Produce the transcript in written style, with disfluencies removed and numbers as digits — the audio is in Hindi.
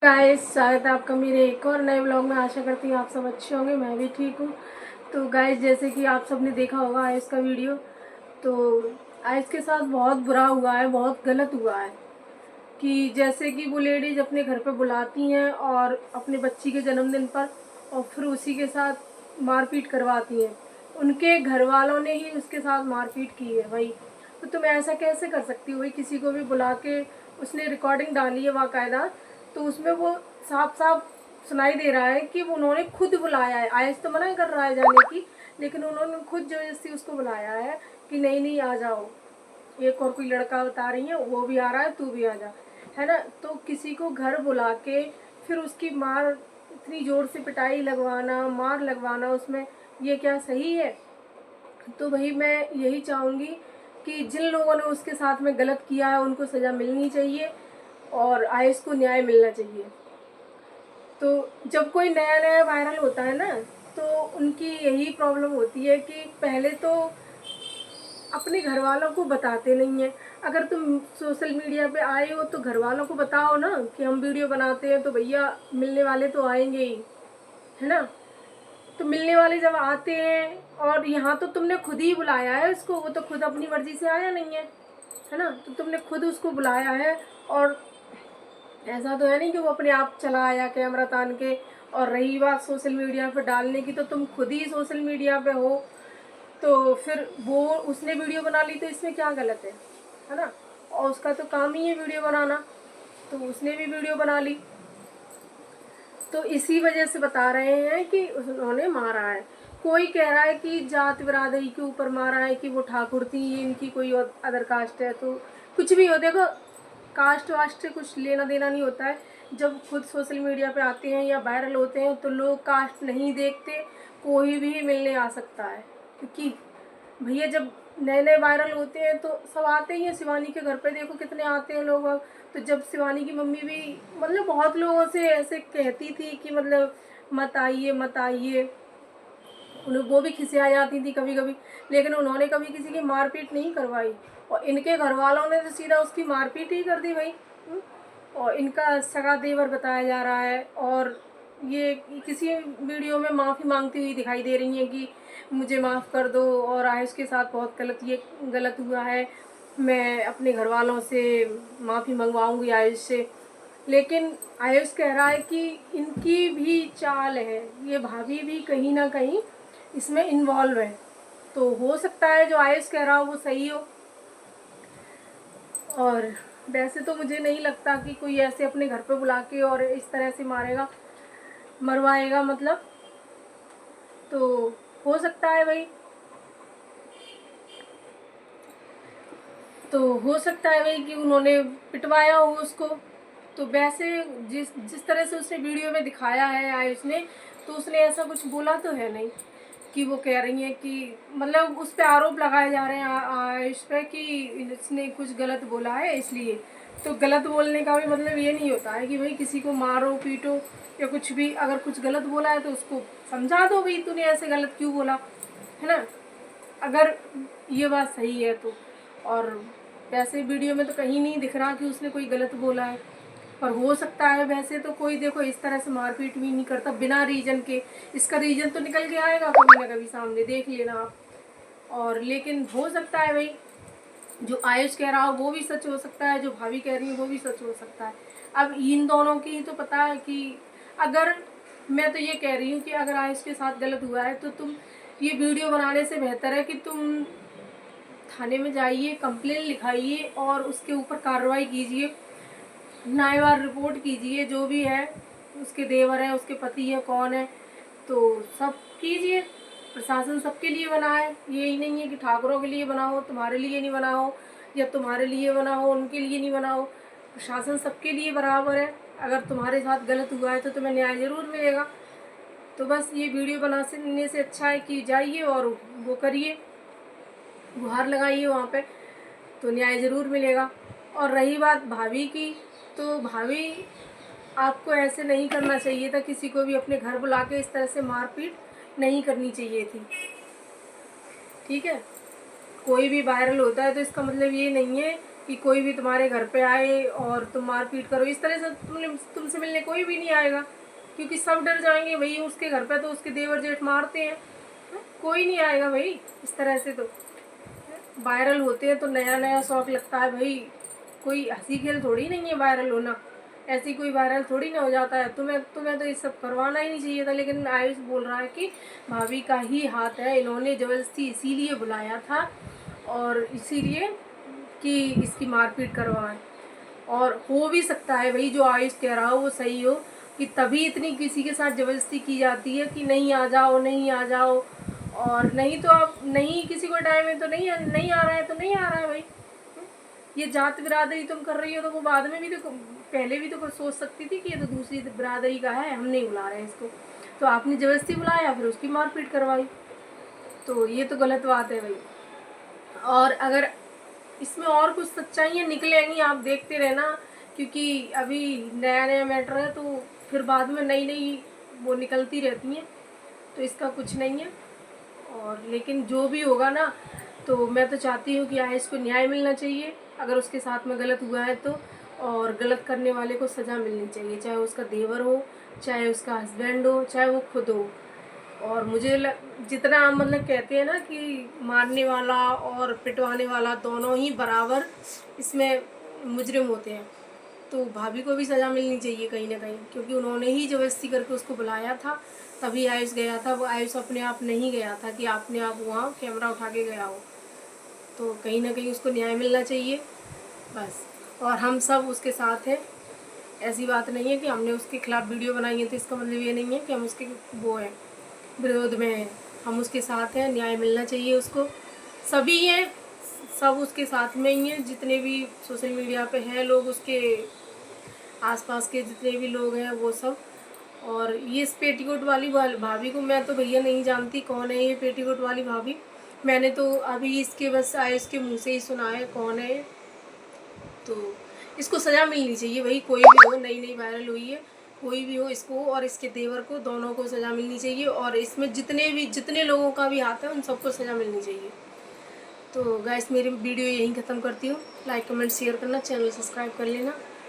गाइस, स्वागत है आपका मेरे एक और नए व्लॉग में। आशा करती हूँ आप सब अच्छे होंगे, मैं भी ठीक हूँ। तो गाइस, जैसे कि आप सब ने देखा होगा आयुष का वीडियो, तो आयुष के साथ बहुत बुरा हुआ है, बहुत गलत हुआ है। कि जैसे कि वो लेडीज़ अपने घर पे बुलाती हैं और अपने बच्ची के जन्मदिन पर, और फिर उसी के साथ मारपीट करवाती हैं। उनके घर वालों ने ही उसके साथ मारपीट की है भाई। तो तुम ऐसा कैसे कर सकती हो भाई? किसी को भी बुला के उसने रिकॉर्डिंग डाली है बाकायदा, तो उसमें वो साफ साफ सुनाई दे रहा है कि वो उन्होंने खुद बुलाया है। आयुष तो मना कर रहा है जाने की, लेकिन उन्होंने खुद जबरदस्ती उसको बुलाया है कि नहीं नहीं आ जाओ, एक और कोई लड़का बता रही है, वो भी आ रहा है, तू भी आ जा, है ना। तो किसी को घर बुला के फिर उसकी मार, इतनी ज़ोर से पिटाई लगवाना, मार लगवाना उसमें, ये क्या सही है? तो भाई मैं यही चाहूँगी कि जिन लोगों ने उसके साथ में गलत किया है उनको सज़ा मिलनी चाहिए और आयुष को न्याय मिलना चाहिए। तो जब कोई नया नया वायरल होता है ना, तो उनकी यही प्रॉब्लम होती है कि पहले तो अपने घर वालों को बताते नहीं हैं। अगर तुम सोशल मीडिया पे आए हो तो घर वालों को बताओ ना कि हम वीडियो बनाते हैं, तो भैया मिलने वाले तो आएंगे ही, है ना। तो मिलने वाले जब आते हैं, और यहाँ तो तुमने खुद ही बुलाया है उसको, वो तो खुद अपनी मर्जी से आया नहीं है ना। तो तुमने खुद उसको बुलाया है, और ऐसा तो है नहीं कि वो अपने आप चला आया कैमरा तान के। और रही बात सोशल मीडिया पे डालने की, तो तुम खुद ही सोशल मीडिया पे हो, तो फिर वो उसने वीडियो बना ली तो इसमें क्या गलत है ना। और उसका तो काम ही है वीडियो बनाना, तो उसने भी वीडियो बना ली। तो इसी वजह से बता रहे हैं कि उन्होंने मारा है। कोई कह रहा है कि जात बिरादरी के ऊपर मारा है, कि वो ठाकुर थी, इनकी कोई और अदर कास्ट है। तो कुछ भी हो, देखो कास्ट वास्ट से कुछ लेना देना नहीं होता है। जब खुद सोशल मीडिया पे आते हैं या वायरल होते हैं तो लोग कास्ट नहीं देखते, कोई भी मिलने आ सकता है। क्योंकि भैया जब नए नए वायरल होते हैं तो सब आते ही हैं। शिवानी के घर पे देखो कितने आते हैं लोग अब। तो जब शिवानी की मम्मी भी मतलब बहुत लोगों से ऐसे कहती थी कि मतलब मत आइए मत आइए, उन्हें वो भी खिसिया जाती थी कभी कभी, लेकिन उन्होंने कभी किसी की मारपीट नहीं करवाई। और इनके घर वालों ने तो सीधा उसकी मारपीट ही कर दी भाई। और इनका सगा देवर बताया जा रहा है, और ये किसी वीडियो में माफ़ी मांगती हुई दिखाई दे रही हैं कि मुझे माफ़ कर दो, और आयुष के साथ बहुत गलत हुआ है, मैं अपने घर वालों से माफ़ी मंगवाऊंगी आयुष से। लेकिन आयुष कह रहा है कि इनकी भी चाल है, ये भाभी भी कहीं ना कहीं इसमें इन्वॉल्व है। तो हो सकता है जो आयुष कह रहा हो वो सही हो। और वैसे तो मुझे नहीं लगता कि कोई ऐसे अपने घर पे बुला के और इस तरह से मारेगा, मरवाएगा मतलब। तो हो सकता है भाई, तो हो सकता है भाई कि उन्होंने पिटवाया हो उसको। तो वैसे जिस जिस तरह से उसने वीडियो में दिखाया है आयुष ने, तो उसने ऐसा कुछ बोला तो है नहीं कि वो कह रही हैं कि मतलब उस पर आरोप लगाए जा रहे हैं आयुष पे कि इसने कुछ गलत बोला है इसलिए। तो गलत बोलने का भी मतलब ये नहीं होता है कि भाई किसी को मारो पीटो या कुछ भी। अगर कुछ गलत बोला है तो उसको समझा दो भाई तूने ऐसे गलत क्यों बोला, है ना, अगर ये बात सही है तो। और वैसे वीडियो में तो कहीं नहीं दिख रहा कि उसने कोई गलत बोला है। पर हो सकता है, वैसे तो कोई देखो इस तरह से मारपीट भी नहीं करता बिना रीजन के। इसका रीजन तो निकल के आएगा कभी ना कभी, सामने देख लेना आप। और लेकिन हो सकता है भाई जो आयुष कह रहा हो वो भी सच हो सकता है, जो भाभी कह रही है वो भी सच हो सकता है। अब इन दोनों की ही तो पता है कि अगर, मैं तो ये कह रही हूँ कि अगर आयुष के साथ गलत हुआ है तो तुम ये वीडियो बनाने से बेहतर है कि तुम थाने में जाइए, कंप्लेन लिखाइए और उसके ऊपर कार्रवाई कीजिए, न्यायवार रिपोर्ट कीजिए। जो भी है, उसके देवर है, उसके पति है, कौन है, तो सब कीजिए। प्रशासन सबके लिए बना है, यही नहीं है कि ठाकुरों के लिए बना हो, तुम्हारे लिए नहीं बना हो, या तुम्हारे लिए बना हो उनके लिए नहीं बना हो। प्रशासन सबके लिए बराबर है। अगर तुम्हारे साथ गलत हुआ है तो तुम्हें न्याय ज़रूर मिलेगा। तो बस ये वीडियो बनाने से अच्छा है कि जाइए और वो करिए, गुहार लगाइए वहाँ पे, तो न्याय ज़रूर मिलेगा। और रही बात भाभी की, तो भाभी आपको ऐसे नहीं करना चाहिए था, किसी को भी अपने घर बुला के इस तरह से मारपीट नहीं करनी चाहिए थी, ठीक है। कोई भी वायरल होता है तो इसका मतलब ये नहीं है कि कोई भी तुम्हारे घर पे आए और तुम मारपीट करो। इस तरह से तुमसे मिलने कोई भी नहीं आएगा, क्योंकि सब डर जाएंगे भाई, उसके घर पे तो उसके देवर जेठ मारते हैं, कोई नहीं आएगा भाई। इस तरह से तो वायरल होते हैं तो नया नया शौक लगता है भाई, कोई हंसी खेल थोड़ी नहीं है वायरल होना, ऐसी कोई वायरल थोड़ी ना हो जाता है। तुम्हें तो ये सब करवाना ही नहीं चाहिए था, लेकिन आयुष बोल रहा है कि भाभी का ही हाथ है, इन्होंने ज़बरदस्ती इसीलिए बुलाया था और इसीलिए कि इसकी मारपीट करवाएं। और हो भी सकता है भाई जो आयुष कह रहा हो वो सही हो, कि तभी इतनी किसी के साथ ज़बरदस्ती की जाती है कि नहीं आ जाओ, नहीं आ जाओ, और नहीं तो आप नहीं, किसी को टाइम है तो नहीं आ रहा है तो नहीं आ रहा है भाई। ये जात बिरादरी तुम कर रही हो तो वो बाद में भी तो, पहले भी तो सोच सकती थी कि ये तो दूसरी बिरादरी का है, हम नहीं बुला रहे हैं इसको, तो आपने ज़बरदस्ती बुलाया फिर उसकी मारपीट करवाई, तो ये तो गलत बात है भाई। और अगर इसमें और कुछ सच्चाइयाँ निकलेंगी आप देखते रहना, क्योंकि अभी नया नया मैटर है, तो फिर बाद में नई नई वो निकलती रहती हैं, तो इसका कुछ नहीं है। और लेकिन जो भी होगा ना, तो मैं तो चाहती हूँ कि आयुष को न्याय मिलना चाहिए, अगर उसके साथ में गलत हुआ है तो, और गलत करने वाले को सज़ा मिलनी चाहिए, चाहे उसका देवर हो, चाहे उसका हस्बैंड हो, चाहे वो खुद हो। और मुझे जितना मतलब कहते हैं ना कि मारने वाला और पिटवाने वाला दोनों ही बराबर इसमें मुजरिम होते हैं, तो भाभी को भी सज़ा मिलनी चाहिए कहीं ना कहीं, क्योंकि उन्होंने ही ज़बरदस्ती करके उसको बुलाया था, तभी आयुष गया था। वो आयुष अपने आप नहीं गया था कि अपने आप वहाँ कैमरा उठा के गया हो, तो कहीं ना कहीं उसको न्याय मिलना चाहिए बस। और हम सब उसके साथ हैं, ऐसी बात नहीं है कि हमने उसके खिलाफ़ वीडियो बनाई है तो इसका मतलब ये नहीं है कि हम उसके वो हैं, विरोध में हैं। हम उसके साथ हैं, न्याय मिलना चाहिए उसको, सभी हैं, सब उसके साथ में ही हैं, जितने भी सोशल मीडिया पे हैं लोग, उसके आसपास के जितने भी लोग हैं वो सब। और ये इस पेटीकोट वाली भाभी को मैं तो भैया नहीं जानती कौन है ये पेटीकोट वाली भाभी, मैंने तो अभी इसके बस आयुष के मुँह से ही सुना है कौन है। तो इसको सज़ा मिलनी चाहिए भाई, कोई भी हो, नई नई वायरल हुई है, कोई भी हो, इसको और इसके देवर को, दोनों को सज़ा मिलनी चाहिए। और इसमें जितने लोगों का भी हाथ है उन सबको सज़ा मिलनी चाहिए। तो गाइस मेरी वीडियो यहीं ख़त्म करती हूँ, लाइक कमेंट शेयर करना, चैनल सब्सक्राइब कर लेना।